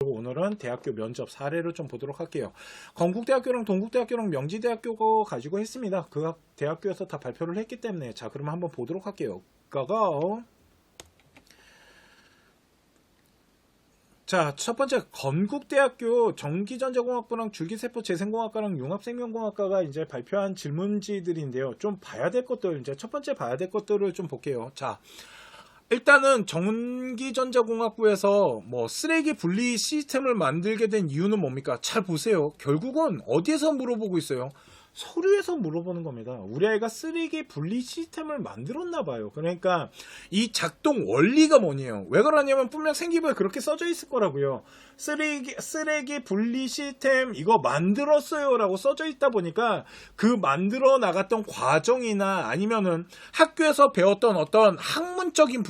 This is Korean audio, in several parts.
오늘은 대학교 면접 사례를 좀 보도록 할게요. 건국대학교랑 동국대학교랑 명지대학교가 가지고 했습니다. 그 대학교에서 다 발표를 했기 때문에 자 그러면 한번 보도록 할게요. 자, 첫 번째 건국대학교 전기전자공학부랑 줄기세포 재생공학과랑 융합생명공학과가 이제 발표한 질문지들인데요. 좀 봐야 될 것들, 이제 첫 번째 봐야 될 것들을 좀 볼게요. 자, 일단은 전기전자공학부에서 뭐 쓰레기 분리 시스템을 만들게 된 이유는 뭡니까? 잘 보세요. 결국은 어디에서 물어보고 있어요? 서류에서 물어보는 겁니다. 우리 아이가 쓰레기 분리 시스템을 만들었나 봐요. 그러니까 이 작동 원리가 뭐냐요? 왜 그러냐면 분명 생기부에 그렇게 써져 있을 거라고요. 쓰레기 분리 시스템 이거 만들었어요 라고 써져 있다 보니까 그 만들어 나갔던 과정이나 아니면은 학교에서 배웠던 어떤 학문적인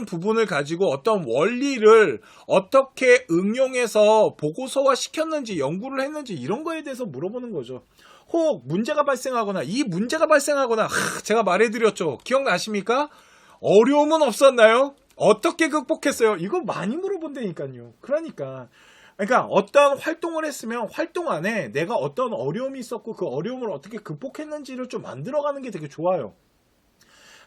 부분을 가지고 어떤 원리를 어떻게 응용해서 보고서화 시켰는지 연구를 했는지 이런 거에 대해서 물어보는 거죠. 혹 문제가 발생하거나 제가 말해드렸죠. 기억나십니까? 어려움은 없었나요? 어떻게 극복했어요? 이거 많이 물어본다니까요. 그러니까 어떤 활동을 했으면 활동 안에 내가 어떤 어려움이 있었고 그 어려움을 어떻게 극복했는지를 좀 만들어가는 게 되게 좋아요.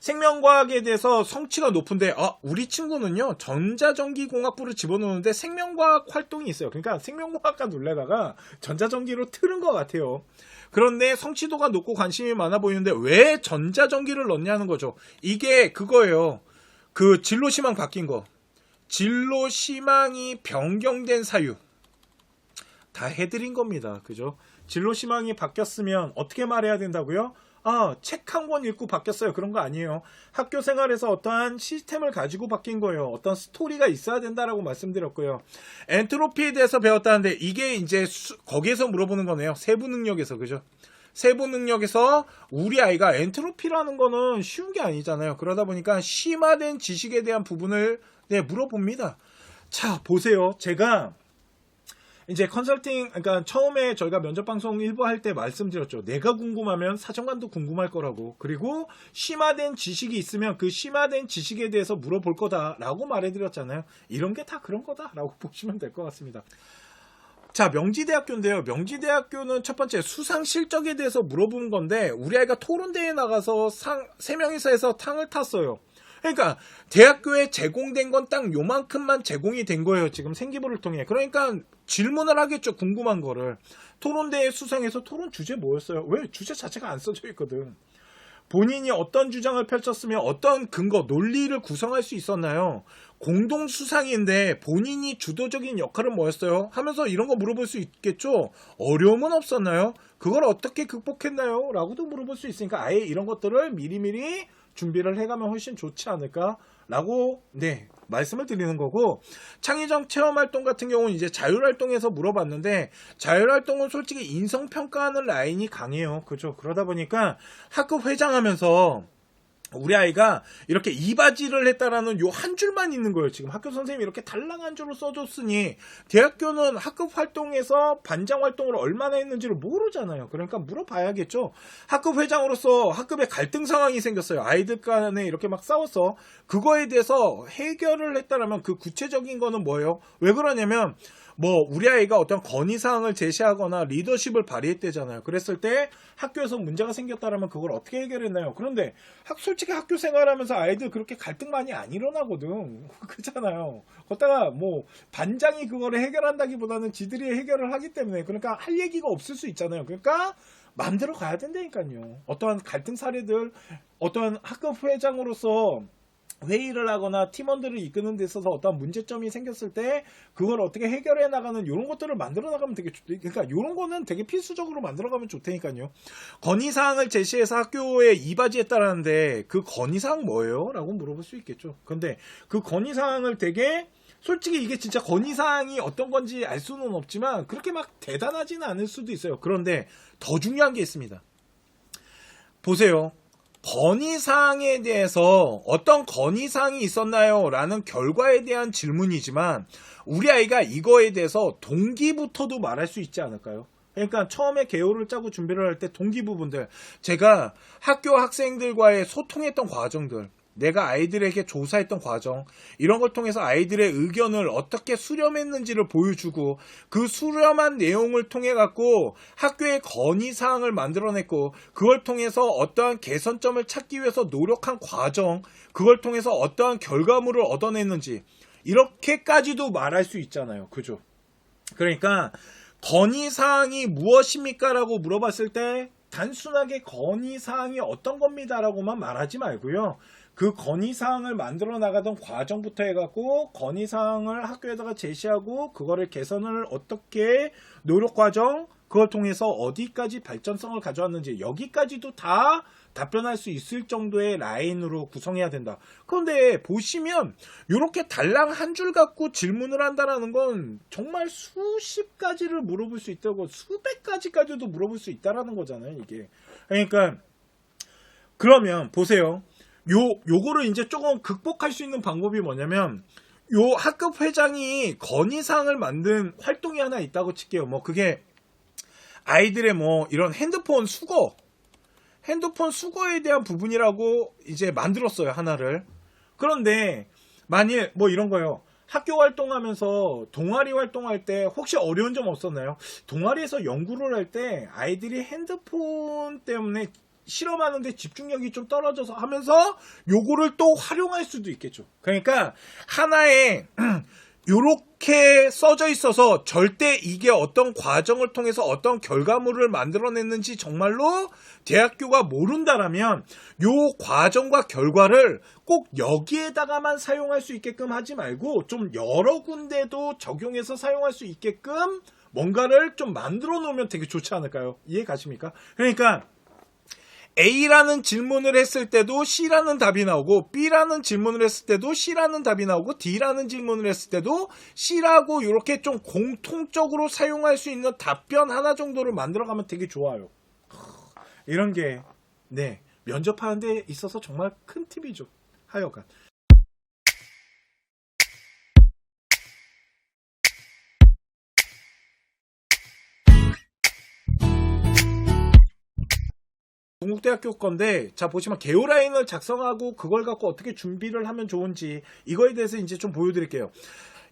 생명과학에 대해서 성취가 높은데 우리 친구는요 전자전기공학부를 집어넣는데 생명과학 활동이 있어요. 그러니까 생명과학과 놀래다가 전자전기로 틀은 것 같아요. 그런데 성취도가 높고 관심이 많아 보이는데 왜 전자전기를 넣냐는 거죠. 이게 그거예요. 그 진로시망 바뀐 거, 진로시망이 변경된 사유 다 해드린 겁니다. 그죠? 진로시망이 바뀌었으면 어떻게 말해야 된다고요? 책 한 권 읽고 바뀌었어요. 그런 거 아니에요. 학교 생활에서 어떠한 시스템을 가지고 바뀐 거예요. 어떤 스토리가 있어야 된다라고 말씀드렸고요. 엔트로피에 대해서 배웠다는데 이게 이제 거기에서 물어보는 거네요. 세부 능력에서. 그죠? 세부 능력에서 우리 아이가 엔트로피라는 거는 쉬운 게 아니잖아요. 그러다 보니까 심화된 지식에 대한 부분을 물어봅니다. 자, 보세요. 제가 이제 컨설팅, 그러니까 처음에 저희가 면접 방송 일부 할 때 말씀드렸죠. 내가 궁금하면 사정관도 궁금할 거라고. 그리고 심화된 지식이 있으면 그 심화된 지식에 대해서 물어볼 거다라고 말해드렸잖아요. 이런 게 다 그런 거다라고 보시면 될 것 같습니다. 자, 명지대학교인데요. 명지대학교는 첫 번째 수상 실적에 대해서 물어보는 건데 우리 아이가 토론대회에 나가서 3명이서 해서 탕을 탔어요. 그러니까 대학교에 제공된 건 딱 요만큼만 제공이 된 거예요. 지금 생기부를 통해. 그러니까 질문을 하겠죠. 궁금한 거를. 토론대회 수상해서 토론 주제 뭐였어요? 왜? 주제 자체가 안 써져 있거든. 본인이 어떤 주장을 펼쳤으며 어떤 근거, 논리를 구성할 수 있었나요? 공동 수상인데 본인이 주도적인 역할은 뭐였어요? 하면서 이런 거 물어볼 수 있겠죠? 어려움은 없었나요? 그걸 어떻게 극복했나요? 라고도 물어볼 수 있으니까 아예 이런 것들을 미리미리 준비를 해가면 훨씬 좋지 않을까라고 말씀을 드리는 거고, 창의적 체험활동 같은 경우는 이제 자율활동에서 물어봤는데 자율활동은 솔직히 인성평가하는 라인이 강해요. 그죠? 그러다 보니까 학급 회장하면서 우리 아이가 이렇게 이바지를 했다라는 요 한 줄만 있는 거예요. 지금 학교 선생님이 이렇게 달랑 한 줄을 써줬으니 대학교는 학급 활동에서 반장 활동을 얼마나 했는지를 모르잖아요. 그러니까 물어봐야겠죠. 학급 회장으로서 학급에 갈등 상황이 생겼어요. 아이들 간에 이렇게 막 싸웠어. 그거에 대해서 해결을 했다라면 그 구체적인 거는 뭐예요? 왜 그러냐면 우리 아이가 어떤 건의사항을 제시하거나 리더십을 발휘했대잖아요. 그랬을 때 학교에서 문제가 생겼다면 그걸 어떻게 해결했나요? 그런데 솔직히 학교 생활하면서 아이들 그렇게 갈등 많이 안 일어나거든. 그렇잖아요. 거기다가 반장이 그거를 해결한다기보다는 지들이 해결을 하기 때문에 그러니까 할 얘기가 없을 수 있잖아요. 그러니까 마음대로 가야 된다니까요. 어떠한 갈등 사례들, 어떠한 학급 회장으로서 회의를 하거나 팀원들을 이끄는 데 있어서 어떤 문제점이 생겼을 때 그걸 어떻게 해결해 나가는 이런 것들을 만들어 나가면 되게 그러니까 이런 거는 되게 필수적으로 만들어 가면 좋다니까요. 건의사항을 제시해서 학교에 이바지했다라는데 그 건의사항 뭐예요? 라고 물어볼 수 있겠죠. 근데 그 건의사항을 되게 솔직히 이게 진짜 건의사항이 어떤 건지 알 수는 없지만 그렇게 막 대단하지는 않을 수도 있어요. 그런데 더 중요한 게 있습니다. 보세요. 건의사항에 대해서 어떤 건의사항이 있었나요? 라는 결과에 대한 질문이지만 우리 아이가 이거에 대해서 동기부터도 말할 수 있지 않을까요? 그러니까 처음에 개요를 짜고 준비를 할 때 동기 부분들, 제가 학교 학생들과의 소통했던 과정들, 내가 아이들에게 조사했던 과정, 이런 걸 통해서 아이들의 의견을 어떻게 수렴했는지를 보여주고 그 수렴한 내용을 통해 갖고 학교의 건의사항을 만들어냈고 그걸 통해서 어떠한 개선점을 찾기 위해서 노력한 과정, 그걸 통해서 어떠한 결과물을 얻어냈는지 이렇게까지도 말할 수 있잖아요. 그죠? 그러니까 건의사항이 무엇입니까? 라고 물어봤을 때 단순하게 건의사항이 어떤 겁니다 라고만 말하지 말고요. 그 건의사항을 만들어 나가던 과정부터 해갖고 건의사항을 학교에다가 제시하고 그거를 개선을 어떻게 노력과정 그걸 통해서 어디까지 발전성을 가져왔는지 여기까지도 다 답변할 수 있을 정도의 라인으로 구성해야 된다. 그런데 보시면 이렇게 달랑 한 줄 갖고 질문을 한다라는 건 정말 수십 가지를 물어볼 수 있다고 수백 가지까지도 물어볼 수 있다라는 거잖아요. 이게. 그러니까 그러면 보세요. 요거를 이제 조금 극복할 수 있는 방법이 뭐냐면 요 학급 회장이 건의사항을 만든 활동이 하나 있다고 칠게요. 뭐 그게 아이들의 뭐 이런 핸드폰 수거에 대한 부분이라고 이제 만들었어요. 하나를. 그런데 만일 뭐 이런 거요. 학교 활동하면서 동아리 활동할 때 혹시 어려운 점 없었나요? 동아리에서 연구를 할 때 아이들이 핸드폰 때문에 실험하는데 집중력이 좀 떨어져서 하면서 요거를 또 활용할 수도 있겠죠. 그러니까 하나의 요렇게 써져 있어서 절대 이게 어떤 과정을 통해서 어떤 결과물을 만들어냈는지 정말로 대학교가 모른다라면 요 과정과 결과를 꼭 여기에다가만 사용할 수 있게끔 하지 말고 좀 여러 군데도 적용해서 사용할 수 있게끔 뭔가를 좀 만들어 놓으면 되게 좋지 않을까요? 이해 가십니까? 그러니까 A라는 질문을 했을 때도 C라는 답이 나오고 B라는 질문을 했을 때도 C라는 답이 나오고 D라는 질문을 했을 때도 C라고 이렇게 좀 공통적으로 사용할 수 있는 답변 하나 정도를 만들어가면 되게 좋아요. 이런 게 네, 면접하는 데 있어서 정말 큰 팁이죠. 하여간. 동국대학교 건데 자 보시면 개요라인을 작성하고 그걸 갖고 어떻게 준비를 하면 좋은지 이거에 대해서 이제 좀 보여드릴게요.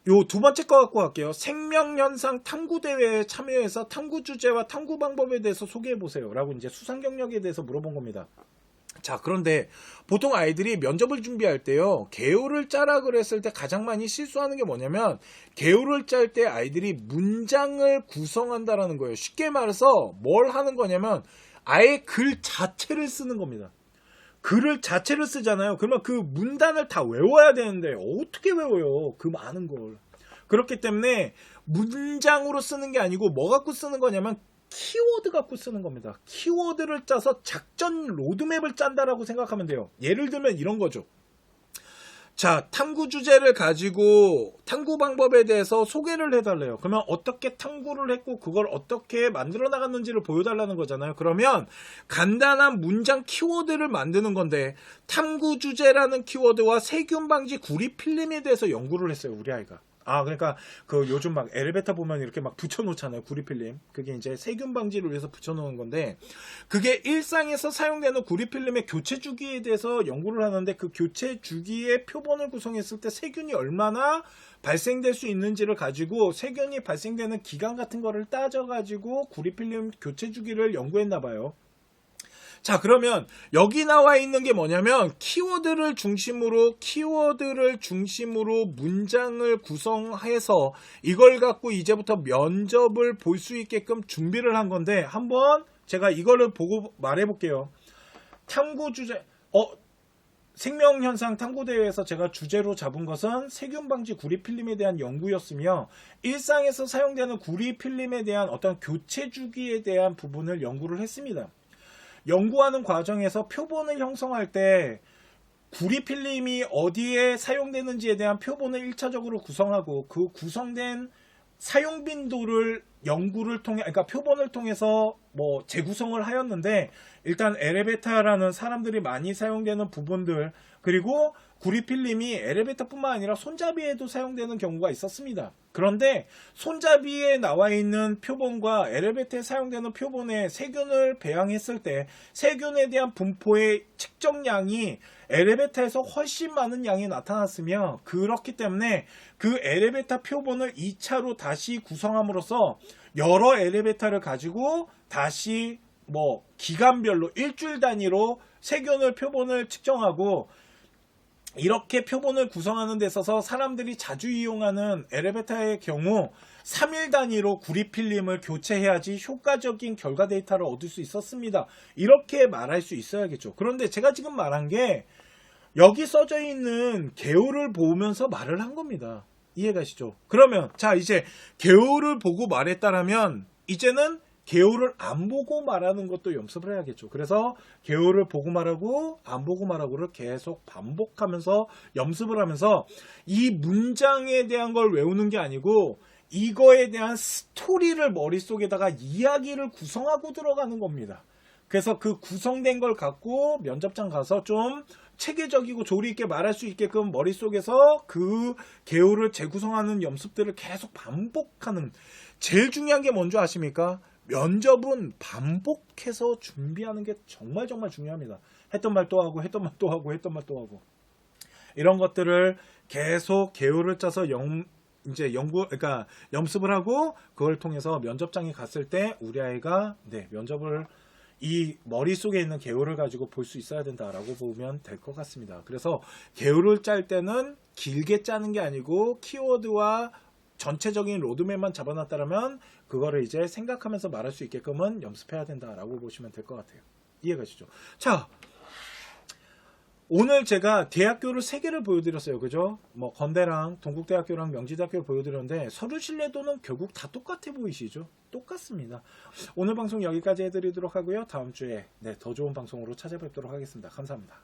요 두 번째 거 갖고 갈게요. 생명현상 탐구대회에 참여해서 탐구 주제와 탐구 방법에 대해서 소개해보세요 라고 이제 수상 경력에 대해서 물어본 겁니다. 자 그런데 보통 아이들이 면접을 준비할 때요 개요를 짜라 그랬을 때 가장 많이 실수하는 게 뭐냐면 개요를 짤 때 아이들이 문장을 구성한다라는 거예요. 쉽게 말해서 뭘 하는 거냐면 아예 글 자체를 쓰는 겁니다. 글을 자체를 쓰잖아요. 그러면 그 문단을 다 외워야 되는데 어떻게 외워요? 그 많은 걸. 그렇기 때문에 문장으로 쓰는 게 아니고 뭐 갖고 쓰는 거냐면 키워드 갖고 쓰는 겁니다. 키워드를 짜서 작전 로드맵을 짠다라고 생각하면 돼요. 예를 들면 이런 거죠. 자, 탐구 주제를 가지고 탐구 방법에 대해서 소개를 해달래요. 그러면 어떻게 탐구를 했고 그걸 어떻게 만들어 나갔는지를 보여달라는 거잖아요. 그러면 간단한 문장 키워드를 만드는 건데 탐구 주제라는 키워드와 세균 방지 구리 필름에 대해서 연구를 했어요. 우리 아이가. 아, 그러니까 그 요즘 막 엘리베이터 보면 이렇게 막 붙여놓잖아요. 구리필름. 그게 이제 세균 방지를 위해서 붙여놓은 건데 그게 일상에서 사용되는 구리필름의 교체 주기에 대해서 연구를 하는데 그 교체 주기의 표본을 구성했을 때 세균이 얼마나 발생될 수 있는지를 가지고 세균이 발생되는 기간 같은 거를 따져가지고 구리필름 교체 주기를 연구했나 봐요. 자 그러면 여기 나와 있는 게 뭐냐면 키워드를 중심으로 문장을 구성해서 이걸 갖고 이제부터 면접을 볼 수 있게끔 준비를 한 건데 한번 제가 이거를 보고 말해 볼게요. 탐구 주제 생명현상 탐구대회에서 제가 주제로 잡은 것은 세균방지 구리필름에 대한 연구였으며 일상에서 사용되는 구리필름에 대한 어떤 교체 주기에 대한 부분을 연구를 했습니다. 연구하는 과정에서 표본을 형성할 때 구리필름이 어디에 사용되는지에 대한 표본을 1차적으로 구성하고 그 구성된 사용 빈도를 연구를 통해 그러니까 표본을 통해서 뭐 재구성을 하였는데 일단 엘리베이터라는 사람들이 많이 사용되는 부분들 그리고 구리필름이 엘리베이터뿐만 아니라 손잡이에도 사용되는 경우가 있었습니다. 그런데 손잡이에 나와 있는 표본과 엘리베이터에 사용되는 표본에 세균을 배양했을 때 세균에 대한 분포의 측정량이 엘리베이터에서 훨씬 많은 양이 나타났으며, 그렇기 때문에 그 엘리베이터 표본을 2차로 다시 구성함으로써 여러 엘리베이터를 가지고 다시 기간별로 일주일 단위로 세균을 표본을 측정하고, 이렇게 표본을 구성하는 데 있어서 사람들이 자주 이용하는 엘리베이터의 경우 3일 단위로 구리 필름을 교체해야지 효과적인 결과 데이터를 얻을 수 있었습니다. 이렇게 말할 수 있어야겠죠. 그런데 제가 지금 말한 게 여기 써져 있는 개요를 보면서 말을 한 겁니다. 이해가시죠? 그러면 자, 이제 개요를 보고 말했다라면 이제는 개요를 안 보고 말하는 것도 연습을 해야겠죠. 그래서 개요를 보고 말하고 안 보고 말하고를 계속 반복하면서 연습을 하면서 이 문장에 대한 걸 외우는 게 아니고 이거에 대한 스토리를 머릿속에다가 이야기를 구성하고 들어가는 겁니다. 그래서 그 구성된 걸 갖고 면접장 가서 좀 체계적이고 조리 있게 말할 수 있게끔 머릿속에서 그 개요를 재구성하는 연습들을 계속 반복하는. 제일 중요한 게 뭔지 아십니까? 면접은 반복해서 준비하는 게 정말 중요합니다. 했던 말 또 하고 했던 말 또 하고 했던 말 또 하고, 이런 것들을 계속 개요를 짜서 그러니까 연습을 하고 그걸 통해서 면접장에 갔을 때 우리 아이가 면접을 이 머릿속에 있는 개요를 가지고 볼 수 있어야 된다라고 보면 될 것 같습니다. 그래서 개요를 짤 때는 길게 짜는 게 아니고 키워드와 전체적인 로드맵만 잡아놨다면 그거를 이제 생각하면서 말할 수 있게끔은 연습해야 된다라고 보시면 될 것 같아요. 이해가시죠? 자, 오늘 제가 대학교를 3개를 보여드렸어요. 그죠? 건대랑 동국대학교랑 명지대학교를 보여드렸는데 서류 신뢰도는 결국 다 똑같아 보이시죠? 똑같습니다. 오늘 방송 여기까지 해드리도록 하고요. 다음 주에 더 좋은 방송으로 찾아뵙도록 하겠습니다. 감사합니다.